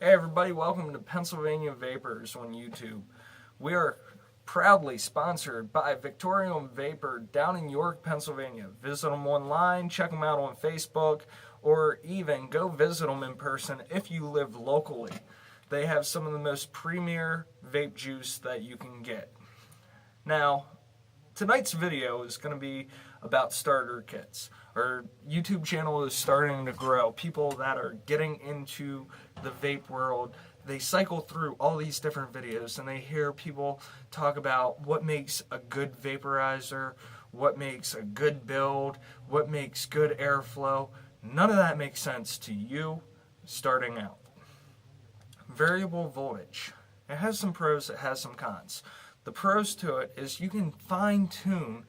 Hey everybody, welcome to Pennsylvania Vapors on YouTube. We are proudly sponsored by Victorian Vapor down in York, Pennsylvania. Visit them online, check them out on Facebook, or even go visit them in person if you live locally. They have some of the most premier vape juice that you can get. Now, tonight's video is going to be about starter kits. Our YouTube channel is starting to grow. People that are getting into the vape world, they cycle through all these different videos and they hear people talk about what makes a good vaporizer, what makes a good build, what makes good airflow. None of that makes sense to you starting out. Variable voltage. It has some pros, it has some cons. The pros to it is you can fine-tune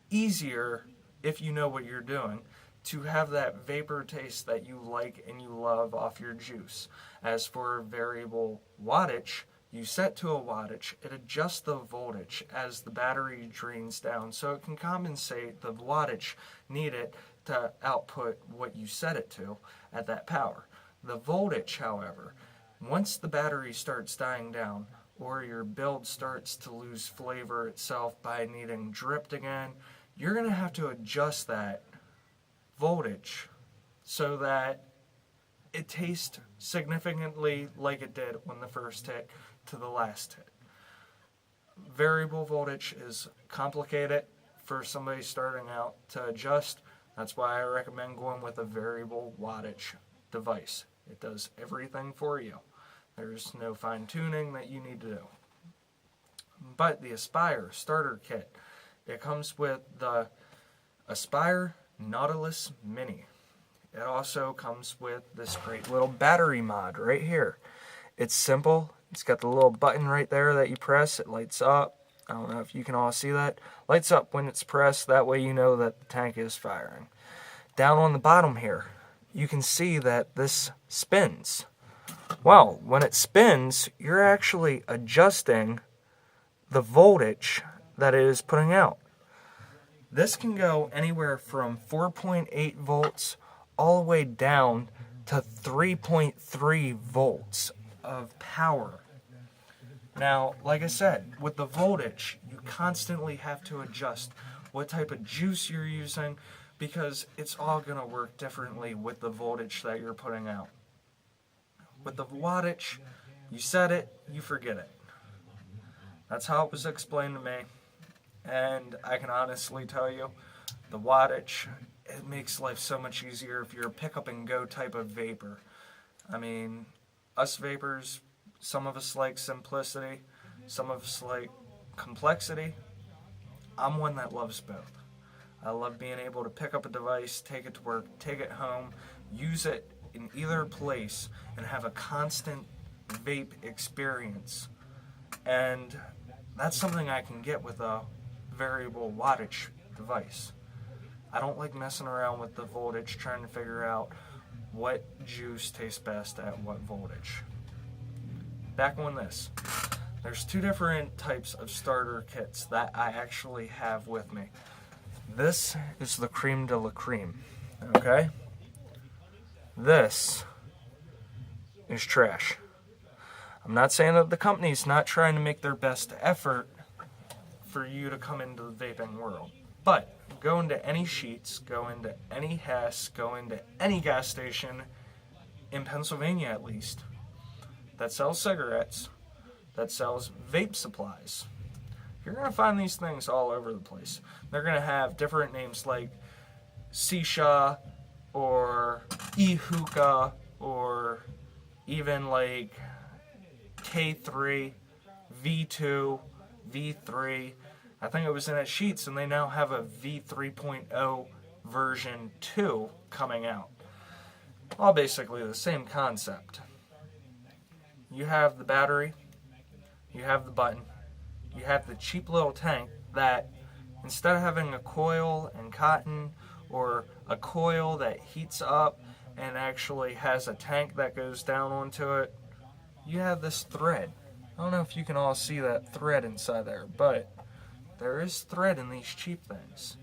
easier if you know what you're doing to have that vapor taste that you like and you love off your juice. As for variable wattage, you set to a wattage, it adjusts the voltage as the battery drains down so it can compensate the wattage needed to output what you set it to at that power. The voltage, however, once the battery starts dying down or your build starts to lose flavor itself by needing dripped again, you're going to have to adjust that voltage so that it tastes significantly like it did when the first hit to the last hit. Variable voltage is complicated for somebody starting out to adjust. That's why I recommend going with a variable wattage device. It does everything for you. There's no fine tuning that you need to do. But the Aspire starter kit, it comes with the Aspire Nautilus Mini. It also comes with this great little battery mod right here. It's simple. It's got the little button right there that you press. It lights up. I don't know if you can all see that. Lights up when it's pressed. That way you know that the tank is firing. Down on the bottom here, you can see that this spins. Well, when it spins, you're actually adjusting the voltage that it is putting out. This can go anywhere from 4.8 volts all the way down to 3.3 volts of power. Now, like I said, with the voltage, you constantly have to adjust what type of juice you're using because it's all going to work differently with the voltage that you're putting out. With the wattage, you set it, you forget it. That's how it was explained to me. And I can honestly tell you, the wattage, it makes life so much easier if you're a pick up and go type of vapor. I mean, us vapors, some of us like simplicity, some of us like complexity. I'm one that loves both. I love being able to pick up a device, take it to work, take it home, use it in either place, and have a constant vape experience. And that's something I can get with a variable wattage device. I don't like messing around with the voltage, trying to figure out what juice tastes best at what voltage. Back on this, there's two different types of starter kits that I actually have with me. This is the creme de la creme, okay? This is trash. I'm not saying that the company's not trying to make their best effort for you to come into the vaping world. But go into any Sheetz, go into any Hess, go into any gas station, in Pennsylvania at least, that sells cigarettes, that sells vape supplies. You're going to find these things all over the place. They're going to have different names like Sisha or E-Hookah or even like K3, V2, V3. I think it was in a Sheetz, and they now have a V3.0 version 2 coming out. All basically the same concept. You have the battery, you have the button, you have the cheap little tank that instead of having a coil and cotton or a coil that heats up and actually has a tank that goes down onto it, you have this thread. I don't know if you can all see that thread inside there, but there is thread in these cheap things.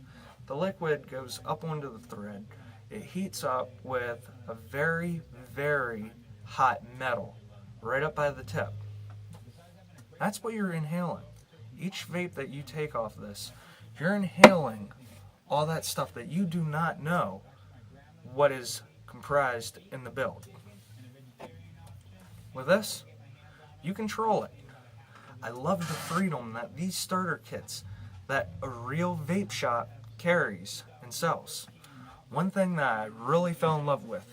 The liquid goes up onto the thread. It heats up with a very, very hot metal. right up by the tip. That's what you're inhaling. Each vape that you take off this, you're inhaling all that stuff that you do not know what is comprised in the build. With this, you control it. I love the freedom that these starter kits that a real vape shop carries and sells. One thing that I really fell in love with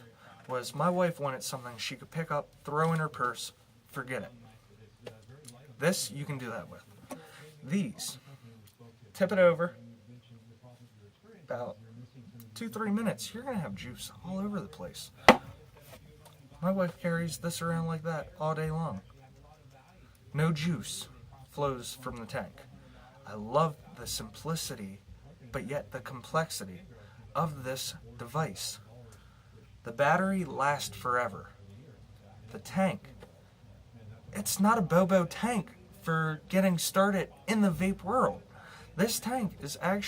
was my wife wanted something she could pick up, throw in her purse, forget it. This, you can do that with. These, tip it over, about 2-3 minutes, you're going to have juice all over the place. My wife carries this around like that all day long. No juice flows from the tank. I love the simplicity, but yet the complexity of this device. The battery lasts forever. The tank, it's not a Bobo tank for getting started in the vape world. This tank is actually